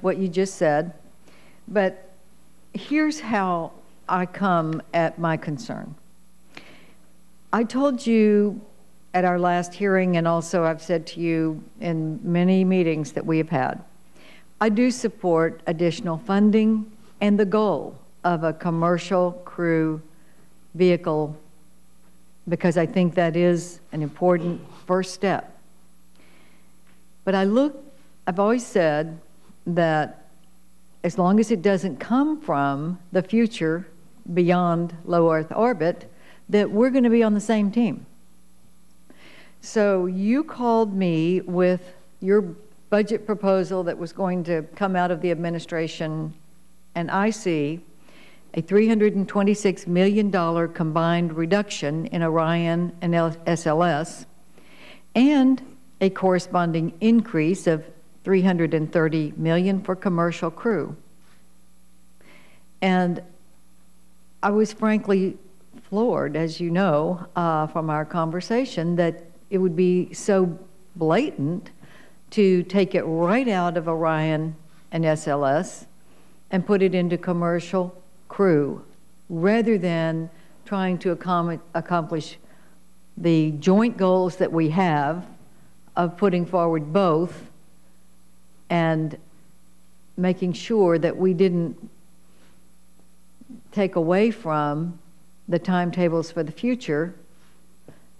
what you just said, but here's how I come at my concern. I told you at our last hearing, and also I've said to you in many meetings that we have had, I do support additional funding and the goal of a commercial crew vehicle, because I think that is an important first step. But I've always said that as long as it doesn't come from the future beyond low Earth orbit, that we're going to be on the same team. So you called me with your budget proposal that was going to come out of the administration, and I see a $326 million combined reduction in Orion and SLS, and a corresponding increase of $330 million for commercial crew. And I was frankly floored, as you know, from our conversation, that it would be so blatant to take it right out of Orion and SLS and put it into commercial crew, rather than trying to accomplish the joint goals that we have of putting forward both and making sure that we didn't take away from the timetables for the future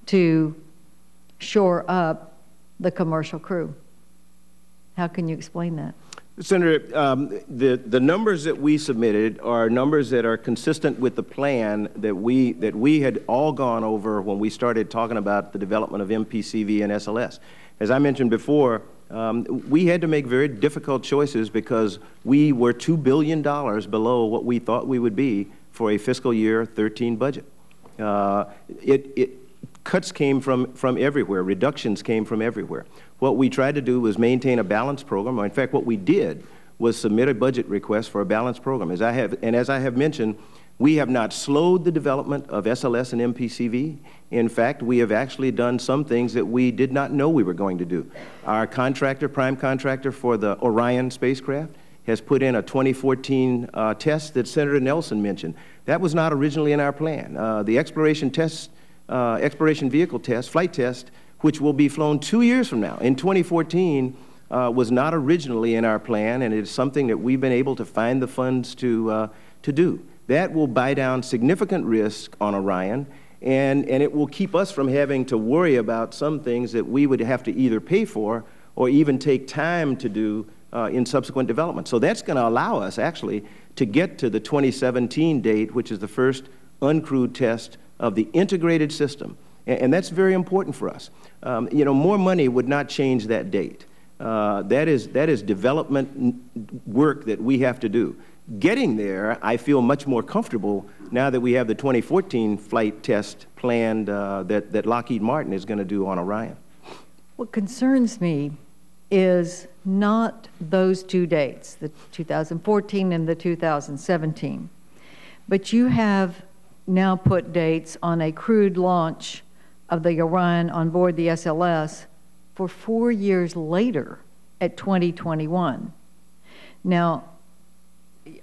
to shore up the commercial crew. How can you explain that? Senator, the numbers that we submitted are numbers that are consistent with the plan that we had all gone over when we started talking about the development of MPCV and SLS. As I mentioned before, we had to make very difficult choices because we were $2 billion below what we thought we would be for a fiscal year 13 budget. Cuts came from everywhere. Reductions came from everywhere. What we tried to do was maintain a balanced program. In fact, what we did was submit a budget request for a balanced program. As I have mentioned, we have not slowed the development of SLS and MPCV. In fact, we have actually done some things that we did not know we were going to do. Our contractor, prime contractor for the Orion spacecraft, has put in a 2014 test that Senator Nelson mentioned. That was not originally in our plan. The exploration vehicle test, flight test, which will be flown 2 years from now, in 2014, was not originally in our plan, and it is something that we've been able to find the funds to do. That will buy down significant risk on Orion, and it will keep us from having to worry about some things that we would have to either pay for or even take time to do in subsequent development. So that's going to allow us, actually, to get to the 2017 date, which is the first uncrewed test of the integrated system. And that's very important for us. You know, more money would not change that date. That is development work that we have to do. Getting there, I feel much more comfortable now that we have the 2014 flight test planned that Lockheed Martin is going to do on Orion. What concerns me is not those two dates, the 2014 and the 2017, but you have now put dates on a crewed launch of the Orion on board the SLS for 4 years later at 2021. Now,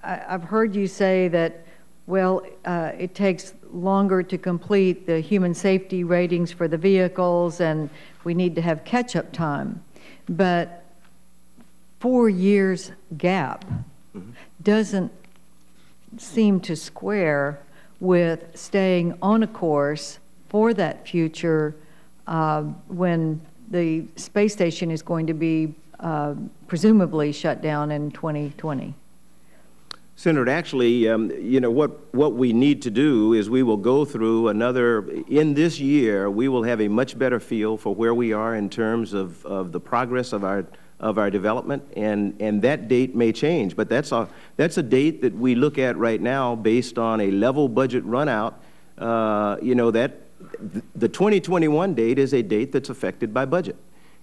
I've heard you say that, well, it takes longer to complete the human safety ratings for the vehicles and we need to have catch-up time. But 4 years gap doesn't seem to square with staying on a course for that future when the space station is going to be presumably shut down in 2020. Senator, actually, you know, what we need to do is we will go through another, in this year, we will have a much better feel for where we are in terms of the progress of our development, and that date may change. But that's a date that we look at right now based on a level budget run out. You know, that the 2021 date is a date that's affected by budget.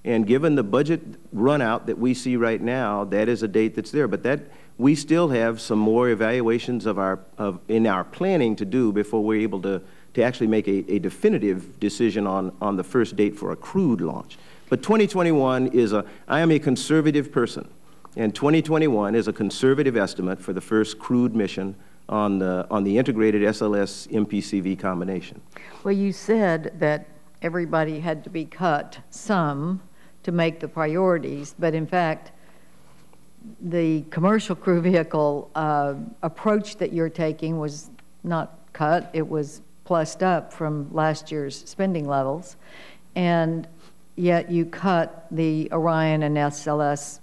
And given the budget run out that we see right now, that is a date that's there. But that we still have some more evaluations in our planning to do before we're able to actually make a definitive decision on the first date for a crewed launch. But 2021 is I am a conservative person, And 2021 is a conservative estimate for the first crewed mission on the integrated SLS MPCV combination. Well, you said that everybody had to be cut some to make the priorities, but in fact, the commercial crew vehicle approach that you're taking was not cut, it was plussed up from last year's spending levels, and yet you cut the Orion and SLS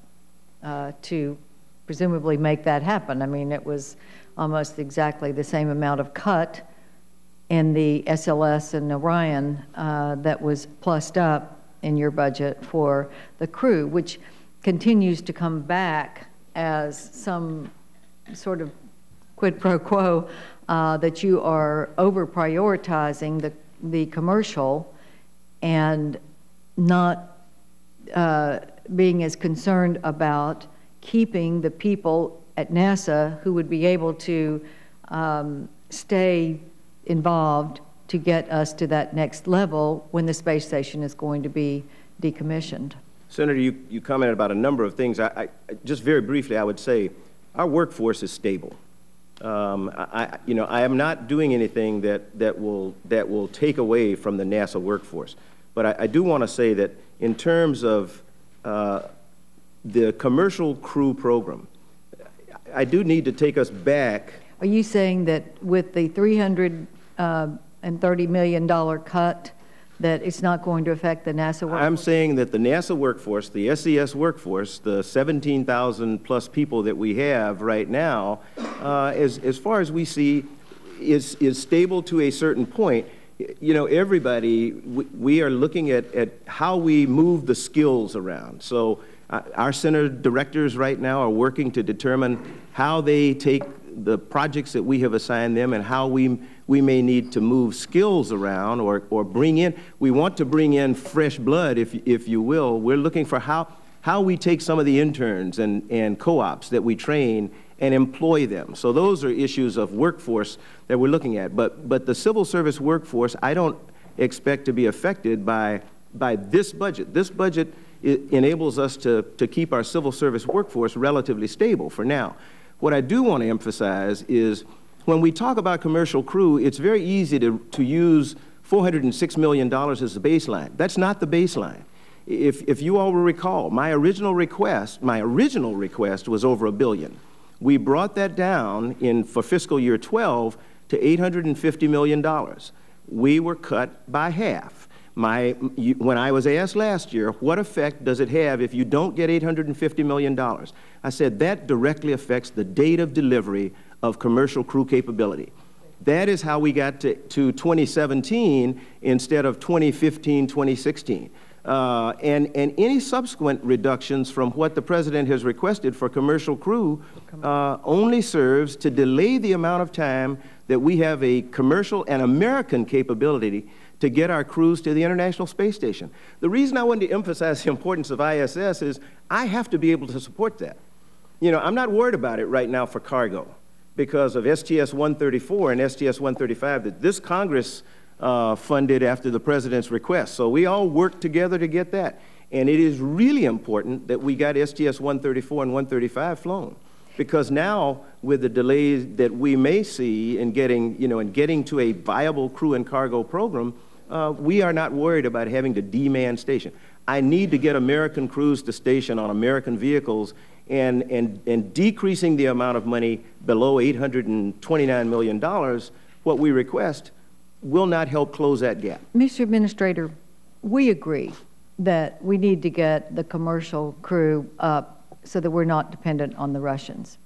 to presumably make that happen. I mean, it was almost exactly the same amount of cut in the SLS and Orion that was plussed up in your budget for the crew, which continues to come back as some sort of quid pro quo that you are over prioritizing the commercial and not being as concerned about keeping the people at NASA who would be able to stay involved to get us to that next level when the space station is going to be decommissioned. Senator, you commented about a number of things. Just very briefly, I would say our workforce is stable. I am not doing anything that will take away from the NASA workforce. But I do want to say that in terms of the commercial crew program, I do need to take us back. Are you saying that with the $330 million cut, that it's not going to affect the NASA workforce? I'm saying that the NASA workforce, the SES workforce, the 17,000 plus people that we have right now, as far as we see, is stable to a certain point. You know, everybody, we are looking at how we move the skills around. So our center directors right now are working to determine how they take the projects that we have assigned them and how we may need to move skills around or bring in. We want to bring in fresh blood, if you will. We're looking for how we take some of the interns and co-ops that we train and employ them. So those are issues of workforce that we're looking at. But the civil service workforce, I don't expect to be affected by this budget. This budget enables us to keep our civil service workforce relatively stable for now. What I do want to emphasize is when we talk about commercial crew, it's very easy to use $406 million as the baseline. That's not the baseline. If you all will recall, my original request was over $1 billion. We brought that down for fiscal year 12 to $850 million. We were cut by half. When I was asked last year, what effect does it have if you don't get $850 million? I said that directly affects the date of delivery of commercial crew capability. That is how we got to 2017 instead of 2015, 2016. And any subsequent reductions from what the President has requested for commercial crew only serves to delay the amount of time that we have a commercial and American capability to get our crews to the International Space Station. The reason I wanted to emphasize the importance of ISS is I have to be able to support that. You know, I'm not worried about it right now for cargo because of STS-134 and STS-135 that this Congress funded after the President's request. So we all worked together to get that. And it is really important that we got STS-134 and 135 flown. Because now, with the delays that we may see in getting to a viable crew and cargo program, we are not worried about having to demand station. I need to get American crews to station on American vehicles and decreasing the amount of money below $829 million, what we request, will not help close that gap. Mr. Administrator, we agree that we need to get the commercial crew up so that we're not dependent on the Russians.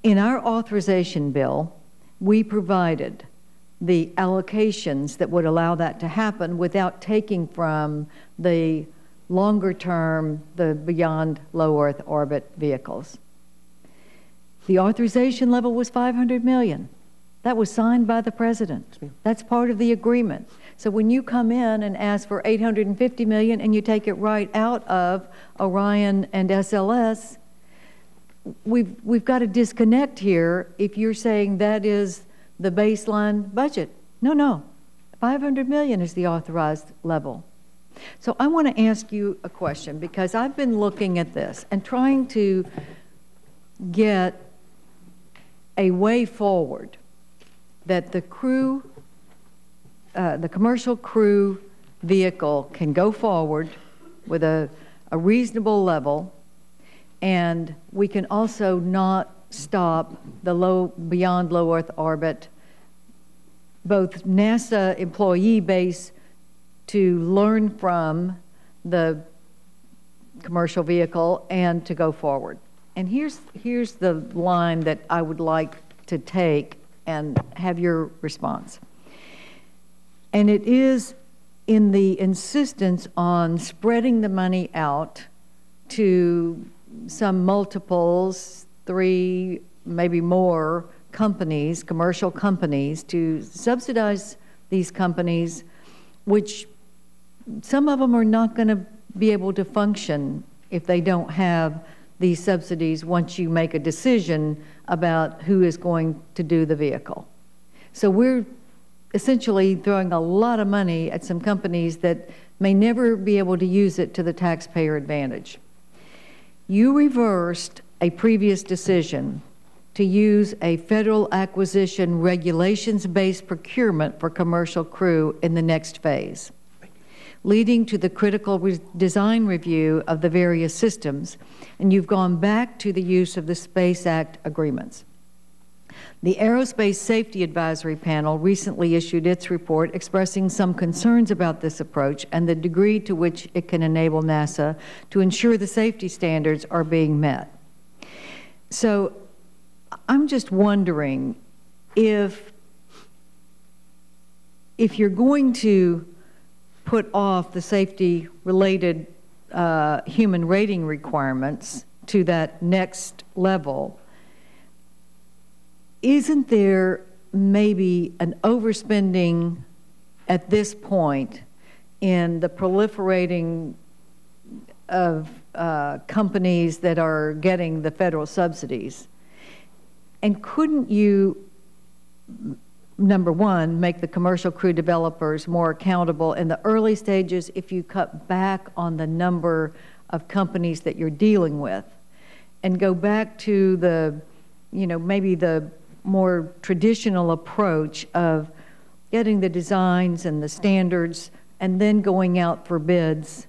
In our authorization bill, we provided the allocations that would allow that to happen without taking from the longer term, the beyond low Earth orbit vehicles. The authorization level was $500 million. That was signed by the President. That's part of the agreement. So when you come in and ask for $850 million and you take it right out of Orion and SLS, we've got a disconnect here if you're saying that is the baseline budget. No, $500 million is the authorized level. So I want to ask you a question, because I've been looking at this and trying to get a way forward that the crew, the commercial crew vehicle can go forward with a reasonable level, and we can also not stop the beyond low Earth orbit, both NASA employee base to learn from the commercial vehicle and to go forward. And here's the line that I would like to take and have your response. And it is in the insistence on spreading the money out to some multiples, 3, maybe more companies, commercial companies, to subsidize these companies, which some of them are not going to be able to function if they don't have these subsidies once you make a decision about who is going to do the vehicle. So we're essentially throwing a lot of money at some companies that may never be able to use it to the taxpayer advantage. You reversed a previous decision to use a federal acquisition regulations-based procurement for commercial crew in the next phase, leading to the critical design review of the various systems, and you've gone back to the use of the Space Act agreements. The Aerospace Safety Advisory Panel recently issued its report expressing some concerns about this approach and the degree to which it can enable NASA to ensure the safety standards are being met. So I'm just wondering if you're going to put off the safety-related human rating requirements to that next level, isn't there maybe an overspending at this point in the proliferating of companies that are getting the federal subsidies? And couldn't you, number one, make the commercial crew developers more accountable in the early stages if you cut back on the number of companies that you're dealing with, and go back to the, maybe the more traditional approach of getting the designs and the standards and then going out for bids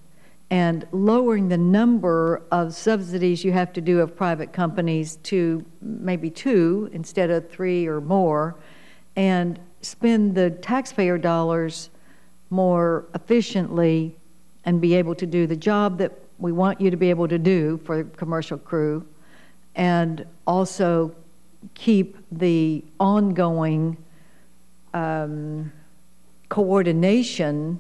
and lowering the number of subsidies you have to do of private companies to maybe 2 instead of 3 or more, and spend the taxpayer dollars more efficiently and be able to do the job that we want you to be able to do for commercial crew, and also keep the ongoing coordination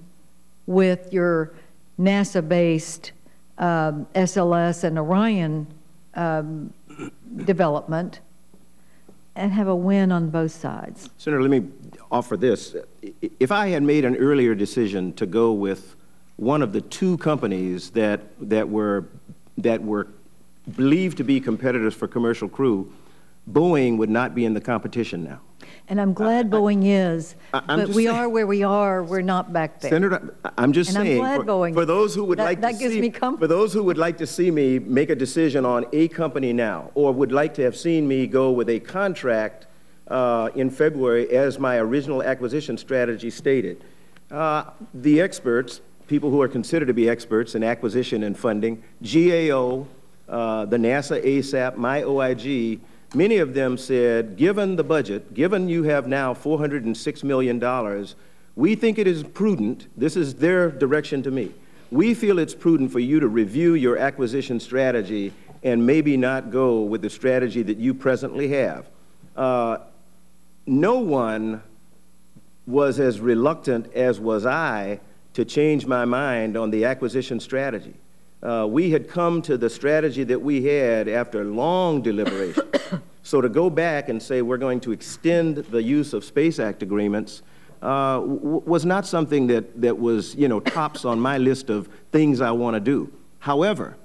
with your NASA-based SLS and Orion development, and have a win on both sides. Senator, let me offer this. If I had made an earlier decision to go with one of the 2 companies that were believed to be competitors for commercial crew, Boeing would not be in the competition now. And I'm glad Boeing is, but we are where we are. We're not back there. Senator, I'm just saying, I'm glad Boeing, for those who would like to see me make a decision on a company now, or would like to have seen me go with a contract in February as my original acquisition strategy stated, the experts, people who are considered to be experts in acquisition and funding, GAO, the NASA ASAP, my OIG, many of them said, given the budget, given you have now $406 million, we think it is prudent, this is their direction to me, we feel it's prudent for you to review your acquisition strategy and maybe not go with the strategy that you presently have. No one was as reluctant as was I to change my mind on the acquisition strategy. We had come to the strategy that we had after long deliberation. So to go back and say we're going to extend the use of Space Act agreements was not something that was, tops on my list of things I want to do. However,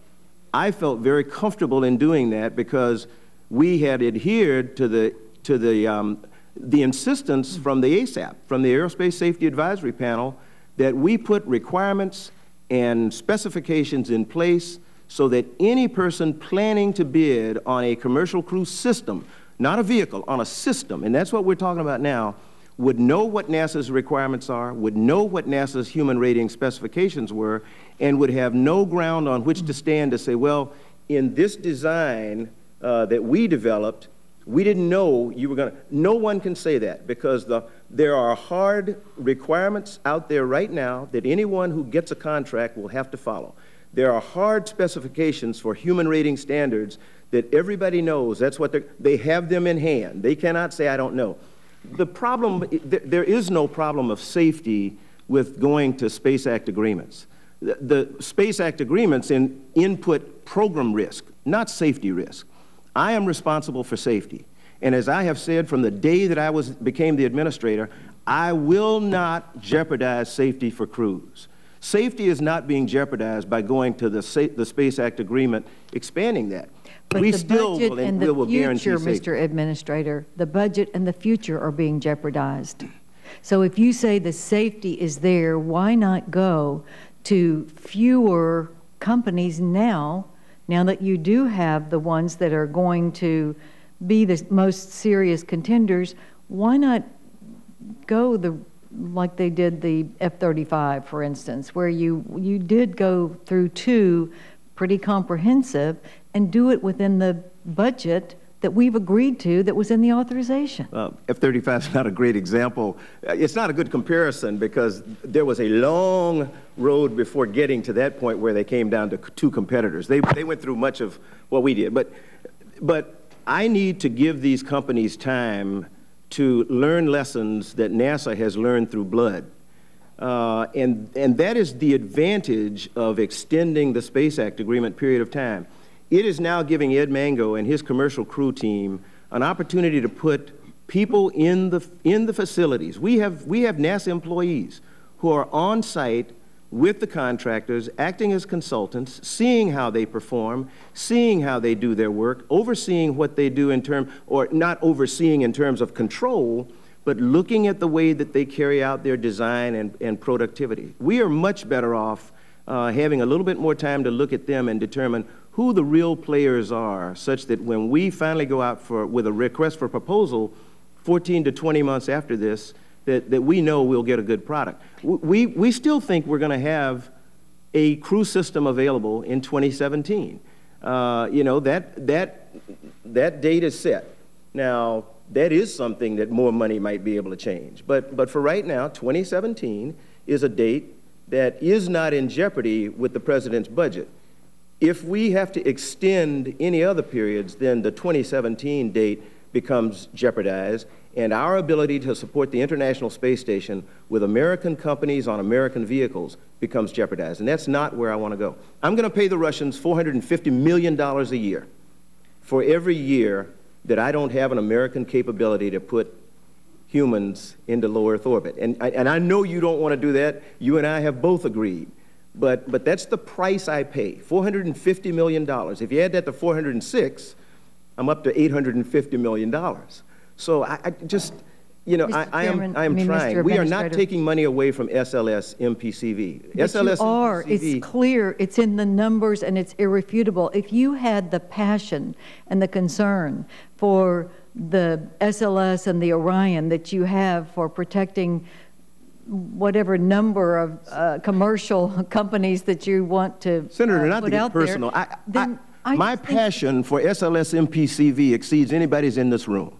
I felt very comfortable in doing that because we had adhered to the insistence from the ASAP, from the Aerospace Safety Advisory Panel, that we put requirements and specifications in place so that any person planning to bid on a commercial crew system, not a vehicle, on a system, and that's what we're talking about now, would know what NASA's requirements are, would know what NASA's human rating specifications were, and would have no ground on which to stand to say, well, in this design that we developed, we didn't know you were going to. No one can say that, because there are hard requirements out there right now that anyone who gets a contract will have to follow. There are hard specifications for human rating standards that everybody knows. That's what they have them in hand. They cannot say, I don't know. The problem, there is no problem of safety with going to Space Act agreements. The Space Act agreements input program risk, not safety risk. I am responsible for safety. And as I have said from the day that I became the administrator, I will not jeopardize safety for crews. Safety is not being jeopardized by going to the Space Act agreement, expanding that. But we the still budget will, and we the will guarantee future, safety. Mr. Administrator, the budget and the future are being jeopardized. So if you say the safety is there, why not go to fewer companies now that you do have the ones that are going to be the most serious contenders? Why not go like they did the F-35, for instance, where you did go through two pretty comprehensive and do it within the budget that we've agreed to that was in the authorization? F-35 is not a great example. It's not a good comparison, because there was a long road before getting to that point where they came down to two competitors. They went through much of what we did. But I need to give these companies time to learn lessons that NASA has learned through blood. And that is the advantage of extending the Space Act agreement period of time. It is now giving Ed Mango and his commercial crew team an opportunity to put people in the facilities. We have NASA employees who are on site with the contractors, acting as consultants, seeing how they perform, seeing how they do their work, overseeing what they do or not overseeing in terms of control, but looking at the way that they carry out their design and productivity. We are much better off having a little bit more time to look at them and determine who the real players are, such that when we finally go out with a request for proposal 14 to 20 months after this, that we know we'll get a good product. We still think we're going to have a crew system available in 2017. You know, that date is set. Now, that is something that more money might be able to change. But for right now, 2017 is a date that is not in jeopardy with the President's budget. If we have to extend any other periods, then the 2017 date becomes jeopardized, and our ability to support the International Space Station with American companies on American vehicles becomes jeopardized, and that's not where I want to go. I'm going to pay the Russians $450 million a year for every year that I don't have an American capability to put humans into low Earth orbit. And I know you don't want to do that. You and I have both agreed. But that's the price I pay, $450 million. If you add that to 406, I'm up to $850 million. So I just, you know, I am trying. We are not taking money away from SLS MPCV. SLS you are. MPCV, it's clear. It's in the numbers, and it's irrefutable. If you had the passion and the concern for the SLS and the Orion that you have for protecting whatever number of commercial companies that you want to Senator, not to put get out personal, there, my passion for SLS MPCV exceeds anybody's in this room.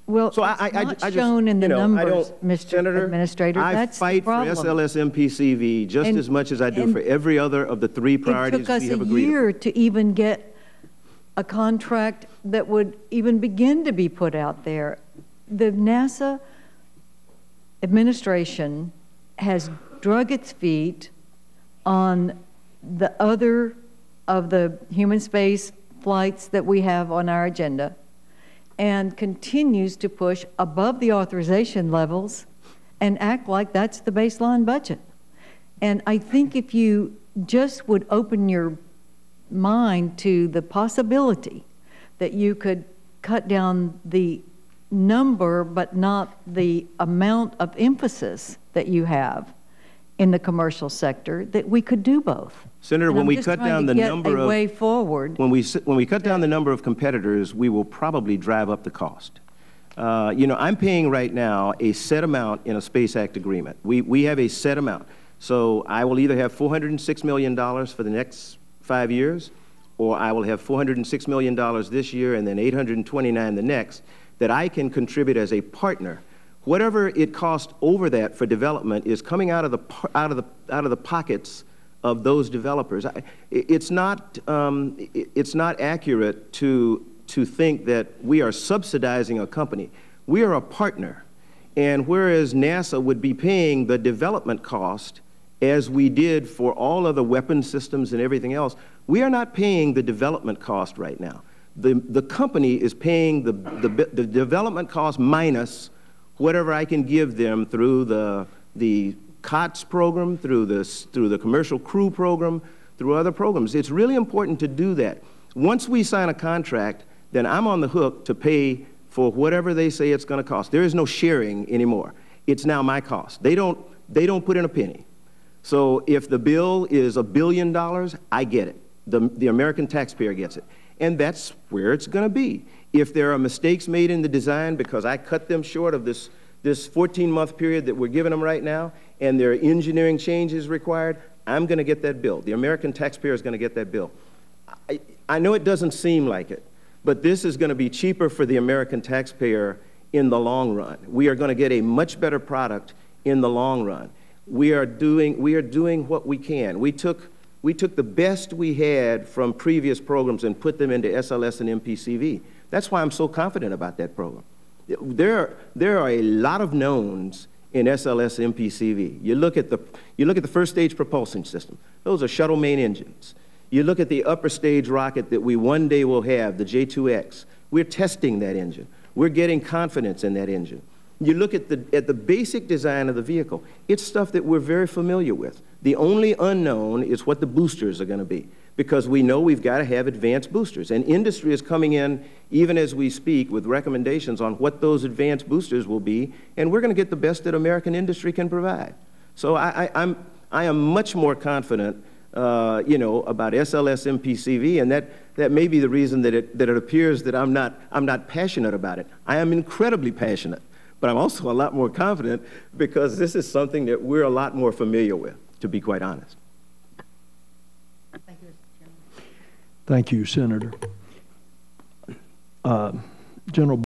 Well, so it's not shown in the numbers, Mr. Senator, Administrator. That's the I fight for problem. SLS MPCV just as much as I do for every other of the three priorities we have agreed It took us a year to even get a contract that would even begin to be put out there. The NASA administration has drug its feet on the other of the human space flights that we have on our agenda, and continues to push above the authorization levels and act like that's the baseline budget. And I think if you just would open your mind to the possibility that you could cut down the number but not the amount of emphasis that you have, in the commercial sector, that we could do both. Senator, when we cut down the number of way forward, when we cut down the number of competitors, we will probably drive up the cost. You know, I'm paying right now a set amount in a Space Act agreement. We have a set amount. So I will either have $406 million for the next 5 years, or I will have $406 million this year and then $829 the next, that I can contribute as a partner. Whatever it costs over that for development is coming out of the pockets of those developers. It's not accurate to think that we are subsidizing a company. We are a partner, and whereas NASA would be paying the development cost as we did for all of the weapon systems and everything else, we are not paying the development cost right now. The company is paying the development cost minus whatever I can give them through the COTS program, through the Commercial Crew program, through other programs. It's really important to do that. Once we sign a contract, then I'm on the hook to pay for whatever they say it's going to cost. There is no sharing anymore. It's now my cost. They don't put in a penny. So if the bill is $1 billion, I get it. The American taxpayer gets it. And that's where it's going to be. If there are mistakes made in the design because I cut them short of this 14-month period that we're giving them right now, and there are engineering changes required, I'm going to get that bill. The American taxpayer is going to get that bill. I know it doesn't seem like it, but this is going to be cheaper for the American taxpayer in the long run. We are going to get a much better product in the long run. We are doing what we can. We took the best we had from previous programs and put them into SLS and MPCV. That's why I'm so confident about that program. There are a lot of knowns in SLS and MPCV. You look at the first stage propulsion system. Those are shuttle main engines. You look at the upper stage rocket that we one day will have, the J2X. We're testing that engine. We're getting confidence in that engine. You look at the basic design of the vehicle. It's stuff that we're very familiar with. The only unknown is what the boosters are going to be, because we know we've got to have advanced boosters. And industry is coming in, even as we speak, with recommendations on what those advanced boosters will be, and we're going to get the best that American industry can provide. So I am much more confident, you know, about SLS MPCV, and that may be the reason that it appears that I'm not passionate about it. I am incredibly passionate. But I'm also a lot more confident because this is something that we're a lot more familiar with, to be quite honest. Thank you, Mr. Chairman. Thank you, Senator. General